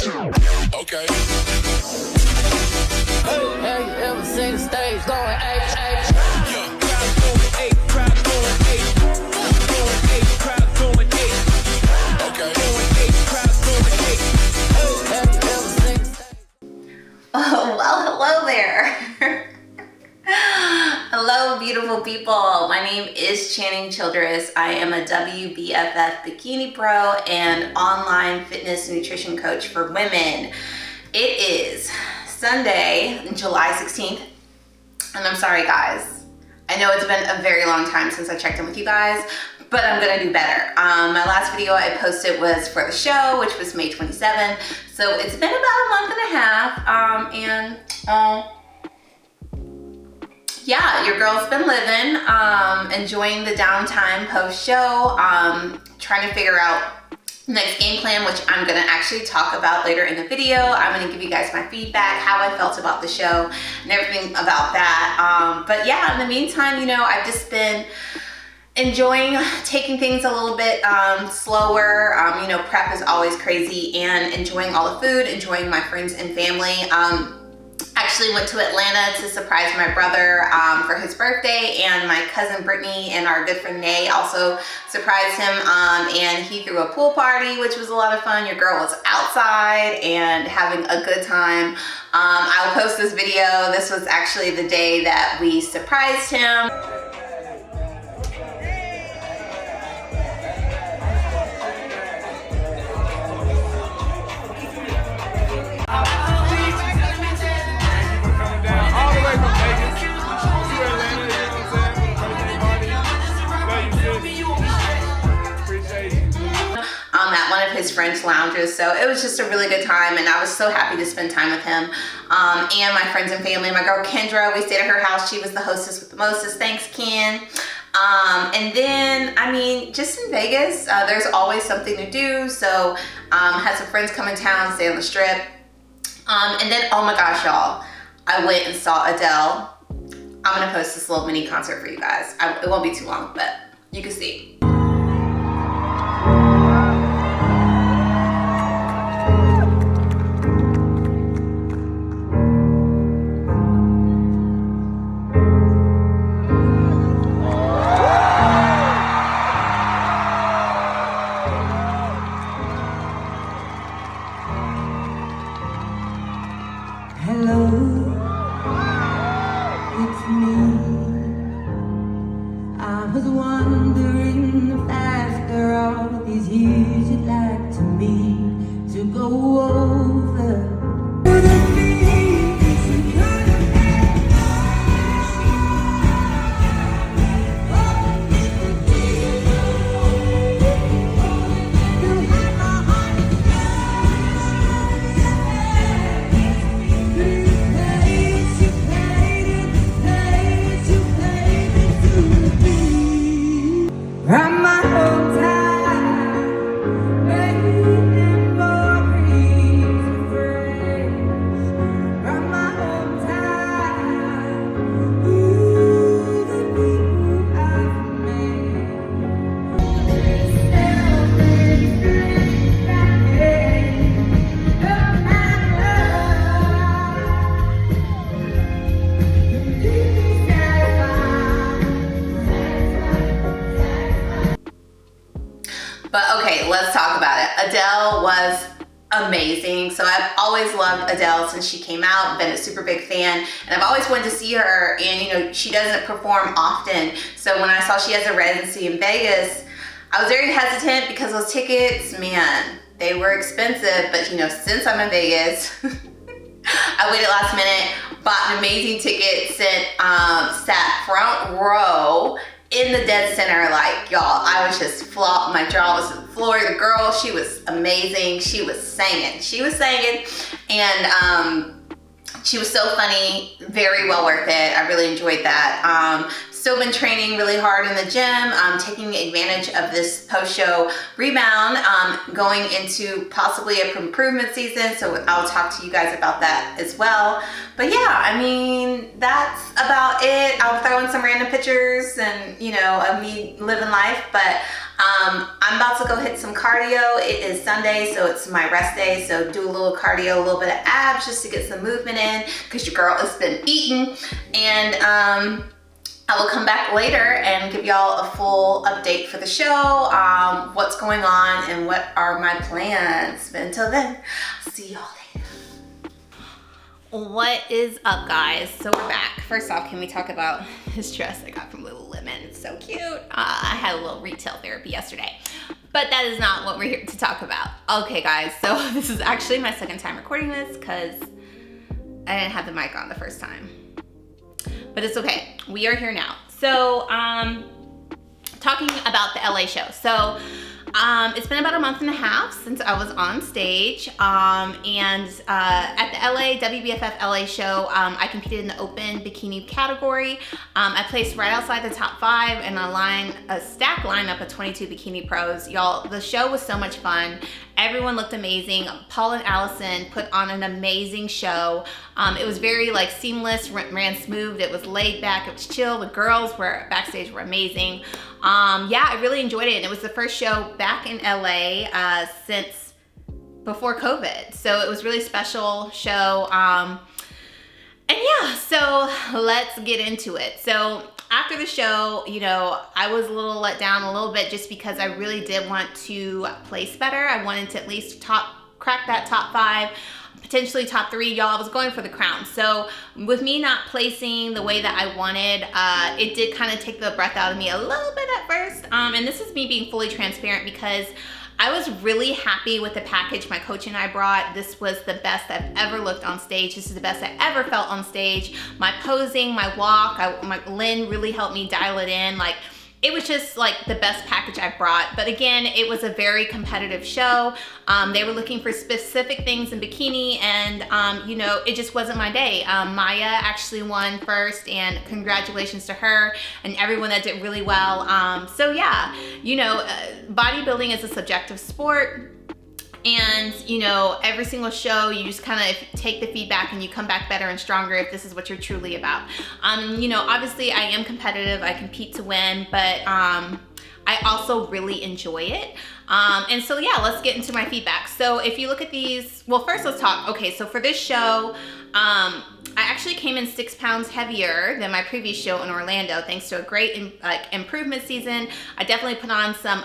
Okay. Have you ever seen the stage going H? Yeah. Crowd going eight, crowd going eight, going eight, crowd going eight, Okay. going eight, crowd going eight. Have you ever seen the stage? Oh, well, hello there. Hello, beautiful people. My name is Channing Childress. I am a WBFF bikini pro and online fitness nutrition coach for women. It is Sunday, July 16th, and I'm sorry, guys. I know it's been a very long time since I checked in with you guys, but I'm gonna do better. My last video I posted was for the show, which was May 27th, so it's been about a month and a half, yeah, your girl's been living, enjoying the downtime post-show, trying to figure out next game plan, which I'm gonna actually talk about later in the video. I'm gonna give you guys my feedback, how I felt about the show, and everything about that. But yeah, in the meantime, you know, I've just been enjoying taking things a little bit slower. You know, prep is always crazy, and enjoying all the food, enjoying my friends and family. Actually went to Atlanta to surprise my brother for his birthday, and my cousin Brittany and our good friend Nay also surprised him, and he threw a pool party, which was a lot of fun. Your girl was outside and having a good time. I'll post this video. This was actually the day that we surprised him. At one of his French lounges, so it was just a really good time, and I was so happy to spend time with him and my friends and family. My girl Kendra, we stayed at her house. She was the hostess with the mostest. Thanks, Ken. And then, I mean, just in Vegas, there's always something to do, so had some friends come in town, stay on the strip, and then, oh my gosh, y'all, I went and saw Adele. I'm gonna post this little mini concert for you guys. It won't be too long, but you can see. Hello, it's me. I was wondering if after all these years you'd like to meet to go over. But okay, let's talk about it. Adele was amazing. So I've always loved Adele since she came out, been a super big fan, and I've always wanted to see her, and you know, she doesn't perform often. So when I saw she has a residency in Vegas, I was very hesitant because those tickets, man, they were expensive, but you know, since I'm in Vegas, I waited last minute, bought an amazing ticket, sat front row in the dead center. Like, y'all, I was just flop. My jaw was on the floor. The girl, she was amazing. She was singing. And she was so funny, very well worth it. I really enjoyed that. Still been training really hard in the gym, taking advantage of this post-show rebound, going into possibly a improvement season, so I'll talk to you guys about that as well. But yeah, I mean, that's about it. I'll throw in some random pictures and, you know, of me living life, but I'm about to go hit some cardio. It is Sunday, so it's my rest day. So do a little cardio, a little bit of abs just to get some movement in because your girl has been eating. And I will come back later and give y'all a full update for the show, what's going on and what are my plans. But until then, I'll see y'all later. What is up, guys? So we're back. First off, can we talk about this dress I got from Lululemon? It's so cute. I had a little retail therapy yesterday, but that is not what we're here to talk about. Okay, guys, so this is actually my second time recording this because I didn't have the mic on the first time. But it's okay. We are here now. So, talking about the LA show. So, it's been about a month and a half since I was on stage. And at the WBFF LA show, I competed in the open bikini category. I placed right outside the top 5 in a stacked lineup of 22 bikini pros. Y'all, the show was so much fun. Everyone looked amazing. Paul and Allison put on an amazing show. It was very like seamless, ran smooth. It was laid back, it was chill. The girls were backstage were amazing. Yeah, I really enjoyed it. And it was the first show back in LA since before COVID. So it was a really special show. And yeah, so let's get into it. So after the show, you know, I was a little let down a little bit just because I really did want to place better. I wanted to at least crack that top 5, potentially top 3. Y'all, I was going for the crown. So with me not placing the way that I wanted, it did kind of take the breath out of me a little bit at first. And this is me being fully transparent because I was really happy with the package my coach and I brought. This was the best I've ever looked on stage. This is the best I ever felt on stage. My posing, my walk, Lynn really helped me dial it in. Like, it was just like the best package I brought. But again, it was a very competitive show. They were looking for specific things in bikini and you know, it just wasn't my day. Maya actually won first and congratulations to her and everyone that did really well. So yeah, you know, bodybuilding is a subjective sport. And, you know, every single show, you just kind of take the feedback and you come back better and stronger if this is what you're truly about. You know, obviously I am competitive, I compete to win, but I also really enjoy it. And so yeah, let's get into my feedback. So if you look at these, well, first let's talk. Okay, so for this show, I actually came in 6 pounds heavier than my previous show in Orlando, thanks to a great improvement season. I definitely put on some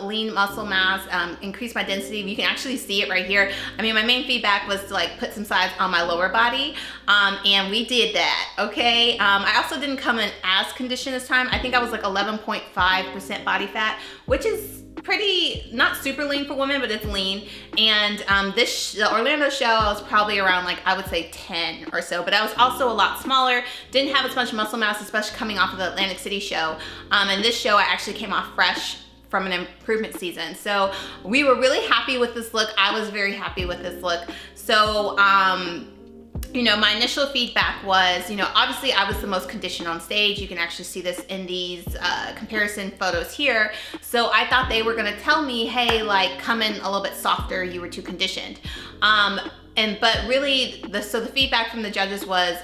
lean muscle mass, increased my density. You can actually see it right here. I mean, my main feedback was to like put some size on my lower body, and we did that, okay? I also didn't come in as conditioned this time. I think I was like 11.5% body fat, which is pretty, not super lean for women, but it's lean. And the Orlando show, I was probably around like, I would say 10 or so, but I was also a lot smaller, didn't have as much muscle mass, especially coming off of the Atlantic City show. And this show, I actually came off fresh from an improvement season. So we were really happy with this look. I was very happy with this look. So, you know, my initial feedback was, you know, obviously I was the most conditioned on stage. You can actually see this in these comparison photos here. So I thought they were gonna tell me, hey, like, come in a little bit softer, you were too conditioned. But really, the feedback from the judges was,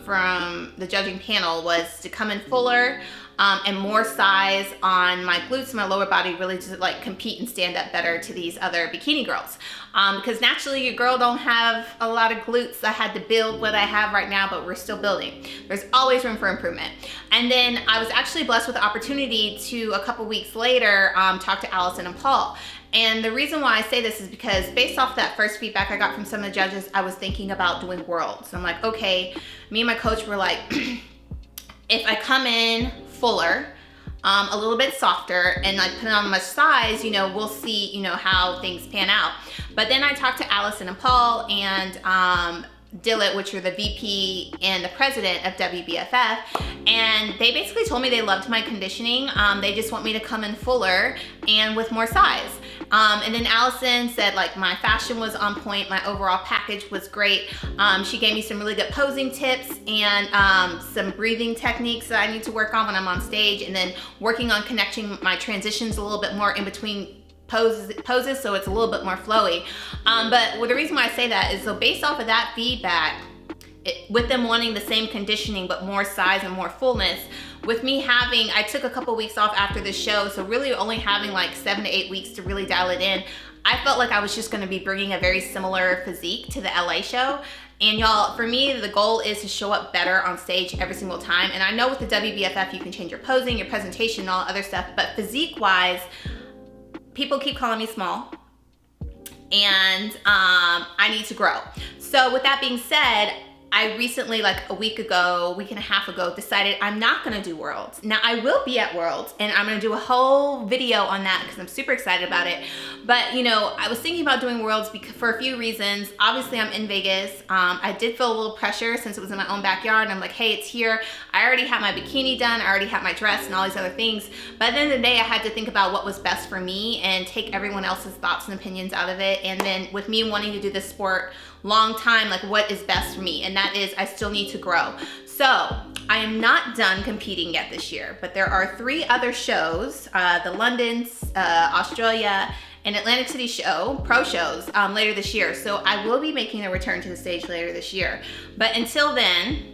from the judging panel, was to come in fuller, and more size on my glutes and my lower body, really to like compete and stand up better to these other bikini girls. Because naturally your girl don't have a lot of glutes. I had to build what I have right now, but we're still building. There's always room for improvement. And then I was actually blessed with the opportunity to, a couple weeks later, talk to Allison and Paul. And the reason why I say this is because based off that first feedback I got from some of the judges, I was thinking about doing worlds. So I'm like, okay, me and my coach were like, if I come in fuller, a little bit softer, and like put on much size, you know, we'll see, you know, how things pan out. But then I talked to Allison and Paul and Dillett, which are the VP and the president of WBFF, and they basically told me they loved my conditioning. They just want me to come in fuller and with more size. And then Allison said like my fashion was on point, my overall package was great. She gave me some really good posing tips and some breathing techniques that I need to work on when I'm on stage, and then working on connecting my transitions a little bit more in between poses so it's a little bit more flowy. But the reason why I say that is so based off of that feedback with them wanting the same conditioning but more size and more fullness, with me having, I took a couple weeks off after the show, so really only having like 7 to 8 weeks to really dial it in, I felt like I was just gonna be bringing a very similar physique to the LA show. And y'all, for me, the goal is to show up better on stage every single time. And I know with the WBFF, you can change your posing, your presentation, and all other stuff, but physique-wise, people keep calling me small, and I need to grow. So with that being said, I recently, like a week and a half ago, decided I'm not gonna do Worlds. Now I will be at Worlds, and I'm gonna do a whole video on that because I'm super excited about it. But you know, I was thinking about doing Worlds for a few reasons. Obviously, I'm in Vegas. I did feel a little pressure since it was in my own backyard, and I'm like, hey, it's here. I already had my bikini done, I already had my dress and all these other things. But at the end of the day, I had to think about what was best for me and take everyone else's thoughts and opinions out of it. And then with me wanting to do this sport long time, like what is best for me, and that is I still need to grow. So I am not done competing yet this year, but there are 3 other shows, the London, Australia, and Atlantic City show, pro shows, later this year. So I will be making a return to the stage later this year. But until then,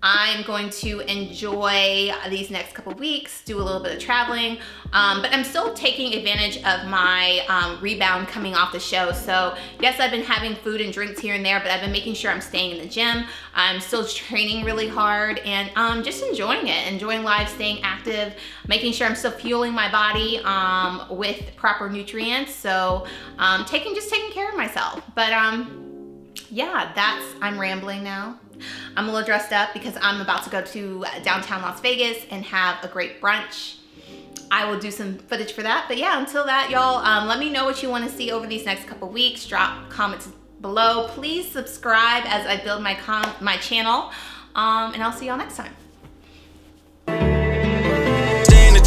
I'm going to enjoy these next couple weeks, do a little bit of traveling, but I'm still taking advantage of my rebound coming off the show. So yes, I've been having food and drinks here and there, but I've been making sure I'm staying in the gym. I'm still training really hard and just enjoying it, enjoying life, staying active, making sure I'm still fueling my body with proper nutrients. So just taking care of myself. But yeah, I'm rambling now. I'm a little dressed up because I'm about to go to downtown Las Vegas and have a great brunch. I will do some footage for that. But yeah, until that, y'all, let me know what you want to see over these next couple weeks. Drop comments below. Please subscribe as I build my channel. And I'll see y'all next time.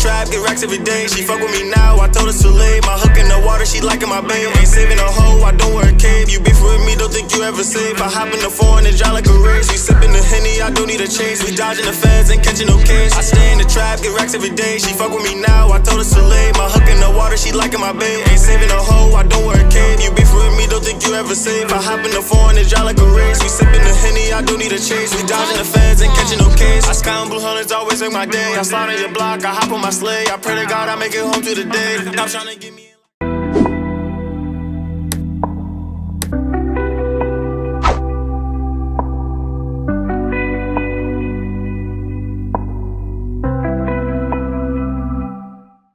Trap, get racks every day. She fuck with me now, I told her too late. My hook in the water, she liking my babe. Ain't saving a hoe, I don't wear a cave. You beef with me, don't think you ever safe. I hop in the foreign and drive like a race. We sipping the Henny, I don't need a chase. We dodging the feds and catching no case. I stay in the trap, get racks every day. She fuck with me now, I told her too late. My hook in the water, she liking my babe. Ain't saving a hoe, I don't wear a cave. You beef with me, don't think you ever safe. I hop in the foreign and drive like a race. We sipping the Henny, I don't need a chase. We dodging the feds and catching no case. I sky on blue hundreds, always make my day. I slide on your block, I hop on my sleigh. I pray to God I make it home to the day. Stop trying to get me